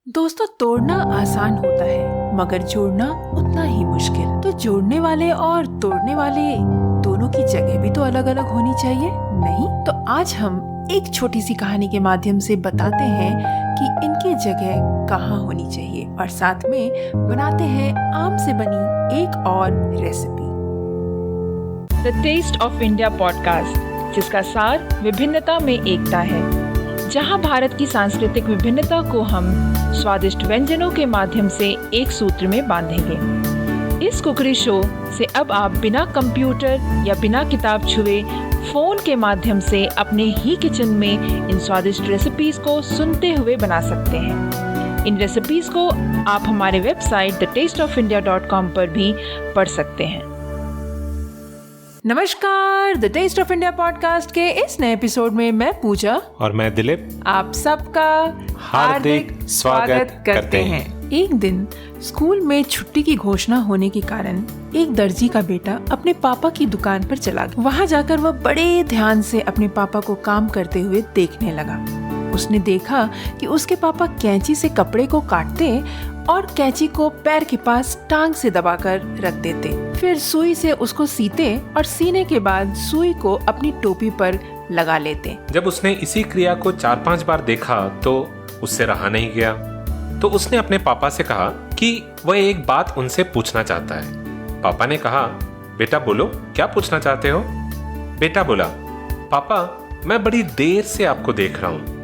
दोस्तों, तोड़ना आसान होता है मगर जोड़ना उतना ही मुश्किल। तो जोड़ने वाले और तोड़ने वाले दोनों की जगह भी तो अलग अलग होनी चाहिए, नहीं? तो आज हम एक छोटी सी कहानी के माध्यम से बताते हैं कि इनकी जगह कहाँ होनी चाहिए और साथ में बनाते हैं आम से बनी एक और recipe. The taste of India podcast, जिसका सार विभिन्नता में एकता है, जहां भारत की सांस्कृतिक विभिन्नता को हम स्वादिष्ट व्यंजनों के माध्यम से एक सूत्र में बांधेंगे। इस कुकरी शो से अब आप बिना कंप्यूटर या बिना किताब छुए फोन के माध्यम से अपने ही किचन में इन स्वादिष्ट रेसिपीज को सुनते हुए बना सकते हैं। इन रेसिपीज को आप हमारे वेबसाइट thetasteofindia.com पर भी पढ़ सकते हैं। नमस्कार, the taste of India podcast के इस नए एपिसोड में मैं पूजा और मैं दिलीप आप सबका हार्दिक स्वागत करते हैं। एक दिन स्कूल में छुट्टी की घोषणा होने के कारण एक दर्जी का बेटा अपने पापा की दुकान पर चला गया। वहाँ जाकर वह बड़े ध्यान से अपने पापा को काम करते हुए देखने लगा। उसने देखा कि उसके पापा कैंची से कपड़े को काटते और कैंची को पैर के पास टांग से दबाकर रख देते, फिर सुई से उसको सीते और सीने के बाद सुई को अपनी टोपी पर लगा लेते। जब उसने इसी क्रिया को 4-5 बार देखा तो उससे रहा नहीं गया। तो उसने अपने पापा से कहा कि वह एक बात उनसे पूछना चाहता है। पापा ने कहा, बेटा बोलो, क्या पूछना चाहते हो? बेटा बोला, पापा मैं बड़ी देर से आपको देख रहा हूँ।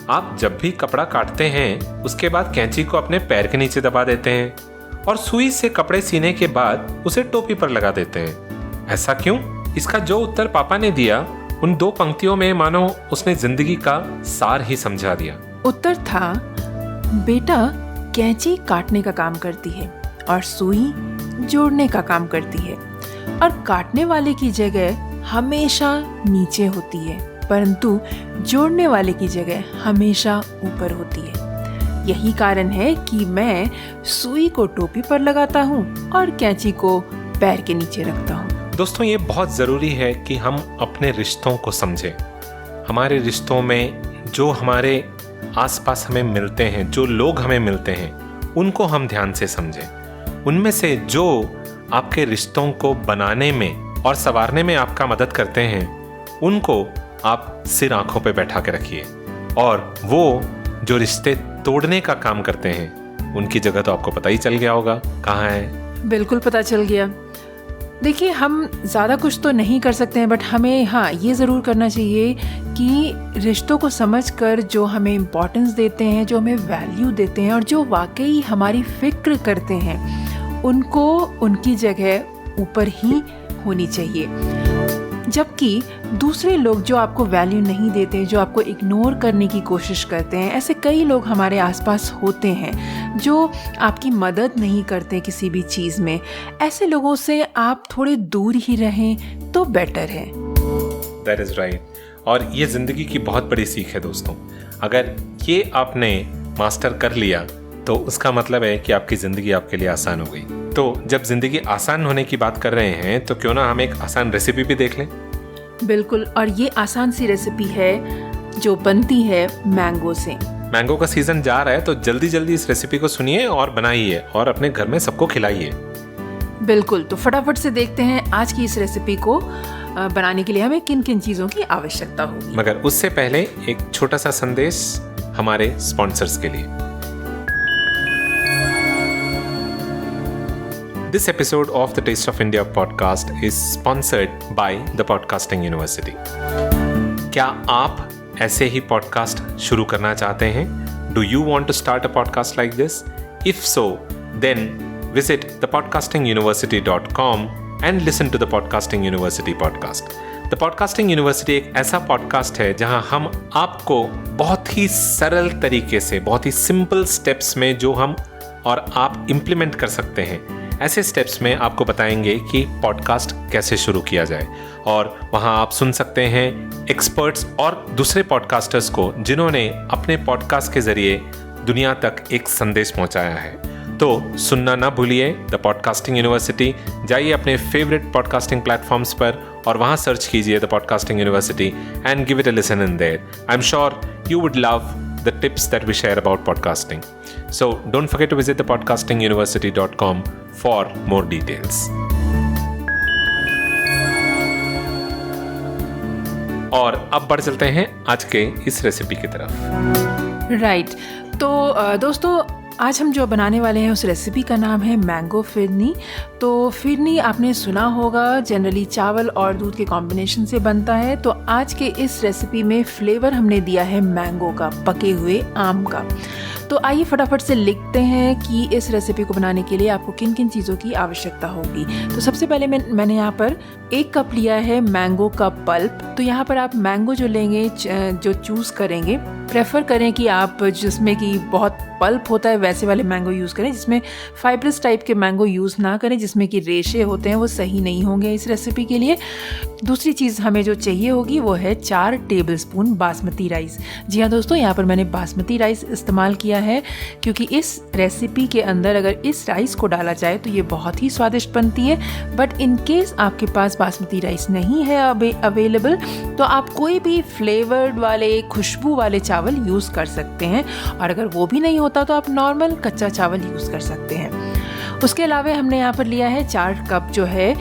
आप जब भी कपड़ा काटते हैं उसके बाद कैंची को अपने पैर के नीचे दबा देते हैं और सुई से कपड़े सीने के बाद उसे टोपी पर लगा देते हैं। ऐसा क्यों? इसका जो उत्तर पापा ने दिया उन 2 पंक्तियों में मानो उसने जिंदगी का सार ही समझा दिया। उत्तर था, बेटा कैंची काटने का काम करती है और सुई जोड़ने का काम करती है और काटने वाले की जगह हमेशा नीचे होती है, परंतु जोड़ने वाले की जगह हमेशा ऊपर होती है। यही कारण है कि मैं सुई को टोपी पर लगाता हूँ और कैंची को पैर के नीचे रखता हूँ। दोस्तों, ये बहुत ज़रूरी है कि हम अपने रिश्तों को समझें। हमारे रिश्तों में जो हमारे आसपास हमें मिलते हैं, जो लोग हमें मिलते हैं, उनको हम ध्यान से समझें। उनमें से जो आपके रिश्तों को बनाने में और संवारने में आपका मदद करते हैं, उनको आप सिर आंखों पे बैठा के रखिए, और वो जो रिश्ते तोड़ने का काम करते हैं उनकी जगह तो आपको पता ही चल गया होगा कहाँ है। बिल्कुल पता चल गया। देखिए, हम ज़्यादा कुछ तो नहीं कर सकते हैं, बट हमें ये ज़रूर करना चाहिए कि रिश्तों को समझकर जो हमें इम्पोर्टेंस देते हैं, जो हमें वैल्यू देते हैं और जो वाकई हमारी फिक्र करते हैं, उनको उनकी जगह ऊपर ही होनी चाहिए। जबकि दूसरे लोग जो आपको वैल्यू नहीं देते, जो आपको इग्नोर करने की कोशिश करते हैं, ऐसे कई लोग हमारे आसपास होते हैं जो आपकी मदद नहीं करते किसी भी चीज़ में। ऐसे लोगों से आप थोड़े दूर ही रहें तो बेटर है। That is right. और ये जिंदगी की बहुत बड़ी सीख है दोस्तों। अगर ये आपने मास्टर कर लिया तो उसका मतलब है कि आपकी ज़िंदगी आपके लिए आसान हो गई। तो जब ज़िंदगी आसान होने की बात कर रहे हैं तो क्यों ना हम एक आसान रेसिपी भी देख लें। बिल्कुल, और ये आसान सी रेसिपी है जो बनती है मैंगो से। मैंगो का सीजन जा रहा है तो जल्दी जल्दी इस रेसिपी को सुनिए और बनाइए और अपने घर में सबको खिलाइए। बिल्कुल, तो फटाफट से देखते हैं आज की इस रेसिपी को बनाने के लिए हमें किन किन चीज़ों की आवश्यकता होगी। मगर उससे पहले एक छोटा सा संदेश हमारे स्पॉन्सर्स के लिए। This episode of the Taste of India podcast is sponsored by the Podcasting University. क्या आप ऐसे ही पॉडकास्ट शुरू करना चाहते हैं? Do you want to start a podcast like this? If so, then visit thepodcastinguniversity.com and listen to the Podcasting University podcast. The Podcasting University एक ऐसा podcast है जहां हम आपको बहुत ही सरल तरीके से, बहुत ही सिंपल स्टेप्स में जो हम और आप इम्प्लीमेंट कर सकते हैं, ऐसे स्टेप्स में आपको बताएंगे कि पॉडकास्ट कैसे शुरू किया जाए। और वहाँ आप सुन सकते हैं एक्सपर्ट्स और दूसरे पॉडकास्टर्स को जिन्होंने अपने पॉडकास्ट के ज़रिए दुनिया तक एक संदेश पहुँचाया है। तो सुनना ना भूलिए द पॉडकास्टिंग यूनिवर्सिटी। जाइए अपने फेवरेट पॉडकास्टिंग प्लेटफॉर्म्स पर और वहाँ सर्च कीजिए the podcasting university and give it a listen in their. I am sure you would love the tips that we share about podcasting. So don't forget to visit thepodcastinguniversity.com for more details. और अब बढ़ चलते हैं आज के इस recipe की तरफ। राइट, तो दोस्तों आज हम जो बनाने वाले हैं उस रेसिपी का नाम है मैंगो फिरनी। तो फिरनी आपने सुना होगा, जनरली चावल और दूध के कॉम्बिनेशन से बनता है। तो आज के इस रेसिपी में फ्लेवर हमने दिया है मैंगो का, पके हुए आम का। तो आइए फटाफट से लिखते हैं कि इस रेसिपी को बनाने के लिए आपको किन किन चीज़ों की आवश्यकता होगी। तो सबसे पहले मैंने यहाँ पर 1 कप लिया है मैंगो का पल्प। तो यहाँ पर आप मैंगो जो लेंगे, जो चूज़ करेंगे, प्रेफर करें कि आप जिसमें कि बहुत पल्प होता है वैसे वाले मैंगो यूज़ करें, जिसमें फाइब्रस टाइप के मैंगो यूज़ ना करें, जिसमें कि रेशे होते हैं, वो सही नहीं होंगे इस रेसिपी के लिए। दूसरी चीज़ हमें जो चाहिए होगी वो है 4 टेबलस्पून बासमती राइस। जी हाँ दोस्तों, यहाँ पर मैंने बासमती राइस इस्तेमाल किया है क्योंकि इस रेसिपी के अंदर अगर इस राइस को डाला जाए तो ये बहुत ही स्वादिष्ट बनती है। बट इन केस आपके पास बासमती राइस नहीं है अवेलेबल, तो आप कोई भी फ्लेवर्ड वाले, खुशबू वाले चावल यूज़ कर सकते हैं। और अगर वो भी नहीं होता तो आप नॉर्मल कच्चा चावल यूज़ कर सकते हैं। उसके अलावा हमने यहाँ पर लिया है 4 कप जो है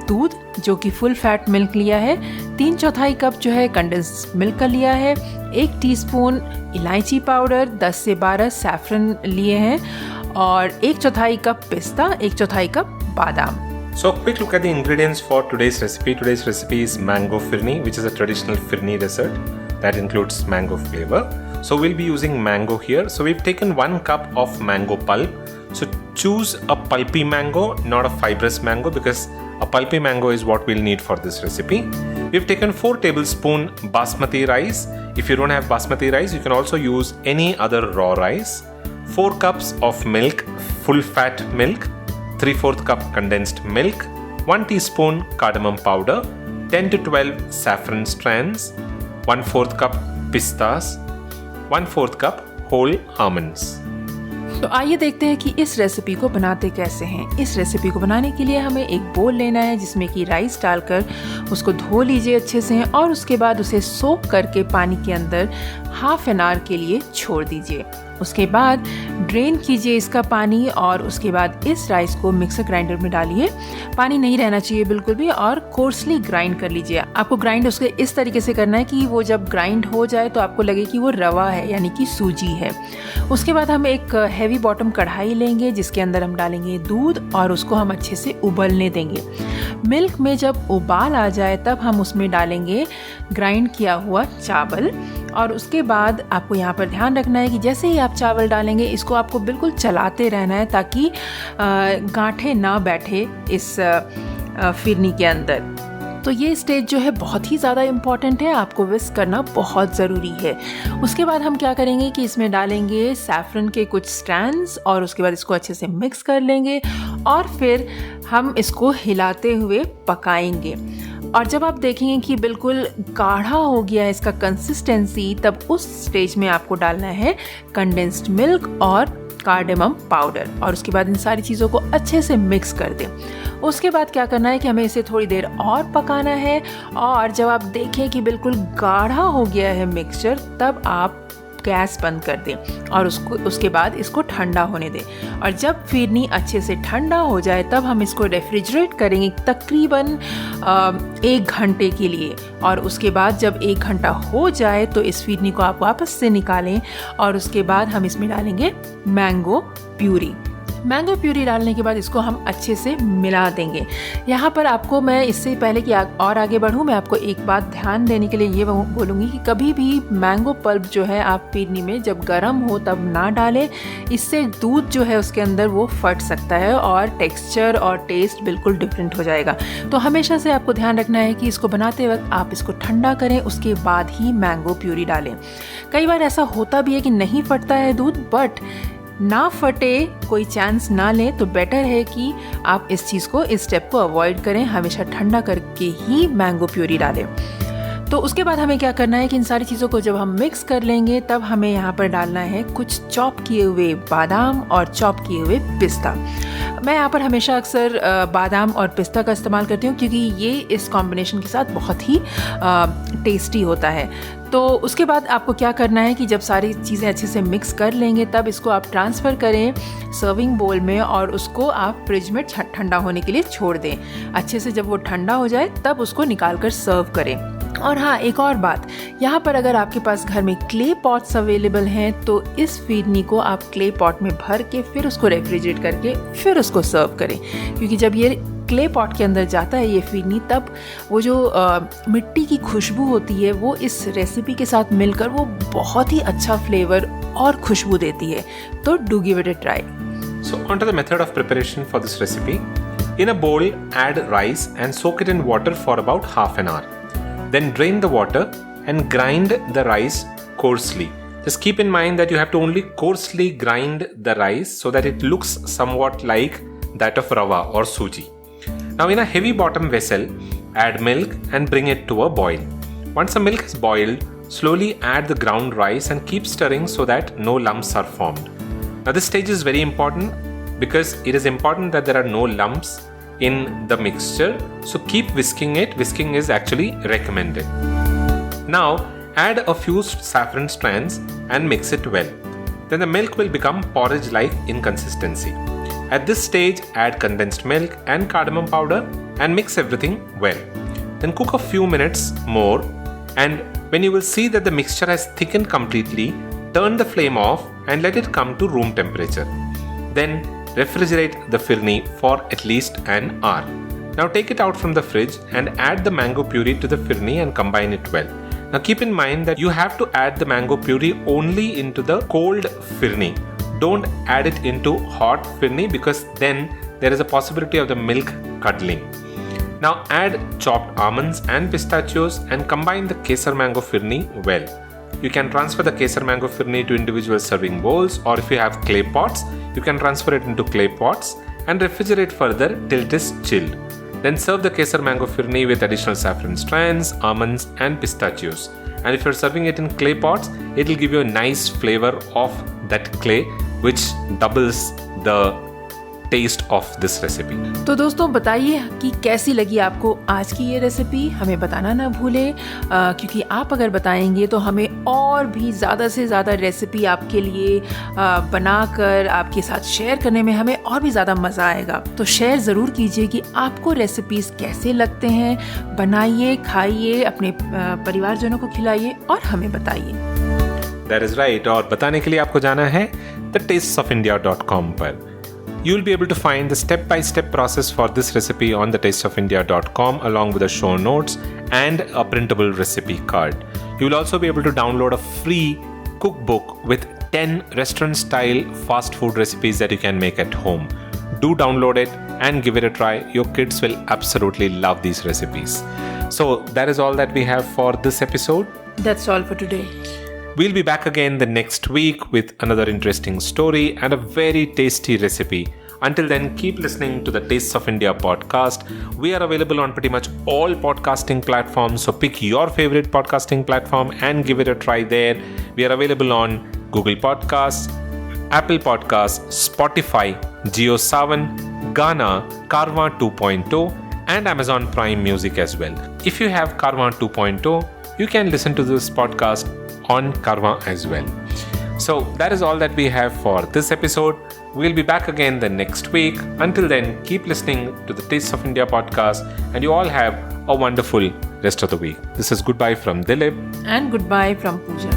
दूध, जो कि फुल फैट मिल्क लिया है। 3/4 कप जो है कंडेंस्ड मिल्क का लिया है। 1 टीस्पून इलायची पाउडर, 10 से 12 सैफरन लिए हैं और 1/4 कप पिस्ता, 1/4 कप बादाम। So quick look at the ingredients for today's recipe. Today's recipe is mango firni, which is a traditional firni dessert that includes mango flavor. So we'll be using mango here. So we've taken 1 cup of mango pulp. So choose a pulpy mango, not a fibrous mango, because a pulpy mango is what we'll need for this recipe. We've taken 4 tablespoon basmati rice. If you don't have basmati rice, you can also use any other raw rice. 4 cups of milk, full fat milk. 3/4 cup condensed milk, 1 teaspoon cardamom powder, 10 to 12 saffron strands, 1/4 cup pistas, 1/4 cup whole almonds. तो आइए देखते हैं कि इस recipe को बनाते कैसे हैं। इस रेसिपी को बनाने के लिए हमें एक बोल लेना है जिसमें कि राइस डालकर उसको धो लीजिए अच्छे से और उसके बाद उसे सोक करके पानी के अंदर ½ एन आवर के लिए छोड़ दीजिए। उसके बाद ड्रेन कीजिए इसका पानी और उसके बाद इस राइस को मिक्सर ग्राइंडर में डालिए। पानी नहीं रहना चाहिए बिल्कुल भी और कोर्सली ग्राइंड कर लीजिए। आपको ग्राइंड उसके इस तरीके से करना है कि वो जब ग्राइंड हो जाए तो आपको लगे कि वो रवा है, यानी कि सूजी है। उसके बाद हम एक हैवी बॉटम कढ़ाई लेंगे जिसके अंदर हम डालेंगे दूध और उसको हम अच्छे से उबलने देंगे। मिल्क में जब उबाल आ जाए तब हम उसमें डालेंगे ग्राइंड किया हुआ चावल और उसके बाद आपको यहाँ पर ध्यान रखना है कि जैसे ही आप चावल डालेंगे इसको आपको बिल्कुल चलाते रहना है ताकि गांठें ना बैठे इस फिरनी के अंदर। तो ये स्टेज जो है बहुत ही ज़्यादा इम्पॉर्टेंट है, आपको विस्क करना बहुत ज़रूरी है। उसके बाद हम क्या करेंगे कि इसमें डालेंगे सैफरन के कुछ स्ट्रैंड्स और उसके बाद इसको अच्छे से मिक्स कर लेंगे और फिर हम इसको हिलाते हुए पकाएंगे। और जब आप देखेंगे कि बिल्कुल गाढ़ा हो गया है इसका कंसिस्टेंसी, तब उस स्टेज में आपको डालना है कंडेंस्ड मिल्क और कार्डेमम पाउडर और उसके बाद इन सारी चीज़ों को अच्छे से मिक्स कर दें। उसके बाद क्या करना है कि हमें इसे थोड़ी देर और पकाना है और जब आप देखें कि बिल्कुल गाढ़ा हो गया है मिक्सचर, तब आप गैस बंद कर दें और उसके बाद इसको ठंडा होने दें। और जब फिरनी अच्छे से ठंडा हो जाए तब हम इसको रेफ्रिजरेट करेंगे तकरीबन 1 घंटे के लिए। और उसके बाद जब 1 घंटा हो जाए तो इस फिरनी को आप वापस से निकालें और उसके बाद हम इसमें डालेंगे मैंगो प्यूरी। मैंगो प्यूरी डालने के बाद इसको हम अच्छे से मिला देंगे। यहाँ पर आपको मैं इससे पहले कि और आगे बढ़ूँ, मैं आपको एक बात ध्यान देने के लिए ये बोलूँगी कि कभी भी मैंगो पल्प जो है आप फिरनी में जब गर्म हो तब ना डालें। इससे दूध जो है उसके अंदर वो फट सकता है और टेक्सचर और टेस्ट बिल्कुल डिफरेंट हो जाएगा। तो हमेशा से आपको ध्यान रखना है कि इसको बनाते वक्त आप इसको ठंडा करें, उसके बाद ही मैंगो प्यूरी डालें। कई बार ऐसा होता भी है कि नहीं फटता है दूध, बट ना फटे कोई चांस ना लें तो बेटर है कि आप इस चीज़ को, इस स्टेप को अवॉइड करें। हमेशा ठंडा करके ही मैंगो प्यूरी डालें। तो उसके बाद हमें क्या करना है कि इन सारी चीज़ों को जब हम मिक्स कर लेंगे तब हमें यहाँ पर डालना है कुछ चॉप किए हुए बादाम और चॉप किए हुए पिस्ता। मैं यहाँ पर हमेशा अक्सर बादाम और पिस्ता का इस्तेमाल करती हूँ क्योंकि ये इस कॉम्बिनेशन के साथ बहुत ही टेस्टी होता है। तो उसके बाद आपको क्या करना है कि जब सारी चीज़ें अच्छे से मिक्स कर लेंगे तब इसको आप ट्रांसफ़र करें सर्विंग बोल में और उसको आप फ्रिज में ठंडा होने के लिए छोड़ दें। अच्छे से जब वो ठंडा हो जाए तब उसको निकाल कर सर्व करें। और हाँ, एक और बात, यहाँ पर अगर आपके पास घर में क्ले पॉट्स अवेलेबल हैं तो इस फिरनी को आप क्ले पॉट में भर के फिर उसको रेफ्रिजरेट करके फिर उसको सर्व करें, क्योंकि जब ये क्ले पॉट के अंदर जाता है ये फिरनी तब वो जो मिट्टी की खुशबू होती है वो इस रेसिपी के साथ मिलकर वो बहुत ही अच्छा फ्लेवर और खुशबू देती है। तो do give it a try. So on to the method of preparation for this recipe. In a bowl, add rice and soak it in water for about half an hour. Then drain the water and grind the rice coarsely. Just keep in mind that you have to only coarsely grind the rice so that it looks somewhat like that of rava or suji. Now in a heavy bottom vessel, add milk and bring it to a boil. Once the milk is boiled, slowly add the ground rice and keep stirring so that no lumps are formed. Now this stage is very important because it is important that there are no lumps in the mixture. So keep whisking it. Whisking is actually recommended. Now add a few saffron strands and mix it well. Then the milk will become porridge-like in consistency. At this stage, add condensed milk and cardamom powder and mix everything well. Then cook a few minutes more, and when you will see that the mixture has thickened completely, turn the flame off and let it come to room temperature. Then refrigerate the firni for at least an hour. Now take it out from the fridge and add the mango puree to the firni and combine it well. Now keep in mind that you have to add the mango puree only into the cold firni. Don't add it into hot firni because then there is a possibility of the milk curdling. Now add chopped almonds and pistachios and combine the kesar mango firni well. You can transfer the kesar mango firni to individual serving bowls, or if you have clay pots, you can transfer it into clay pots and refrigerate further till it is chilled. Then serve the kesar mango firni with additional saffron strands, almonds and pistachios. And if you're serving it in clay pots, it will give you a nice flavor of that clay, which doubles the taste of this recipe. तो दोस्तों बताइए कि कैसी लगी आपको आज की ये रेसिपी, हमें बताना ना भूलें, क्योंकि आप अगर बताएंगे तो हमें और भी ज़्यादा से ज़्यादा रेसिपी आपके लिए बनाकर आपके साथ शेयर करने में हमें और भी ज़्यादा मज़ा आएगा। तो शेयर ज़रूर कीजिए कि आपको रेसिपीज़ कैसे लगते हैं, बनाइए, खाइए, अपने परिवारजनों को खिलाइए और हमें बताइए। That is right, और बताने के लिए आपको जाना है thetastesofIndia.com पर। You will be able to find the step-by-step process for this recipe on thetastesofIndia.com along with the show notes and a printable recipe card. You will also be able to download a free cookbook with 10 restaurant-style fast food recipes that you can make at home. Do download it and give it a try. Your kids will absolutely love these recipes. So that is all that we have for this episode. That's all for today. We'll be back again the next week with another interesting story and a very tasty recipe. Until then, keep listening to the Tastes of India podcast. We are available on pretty much all podcasting platforms, so pick your favorite podcasting platform and give it a try there. We are available on Google Podcasts, Apple Podcasts, Spotify, JioSaavn, Gaana, Carvaan 2.0 and Amazon Prime Music as well. If you have Carvaan 2.0, you can listen to this podcast on Carvaan as well. So that is all that we have for this episode. We'll be back again the next week. Until then, keep listening to the Taste of India podcast and you all have a wonderful rest of the week. This is goodbye from Dilip. And goodbye from Pooja.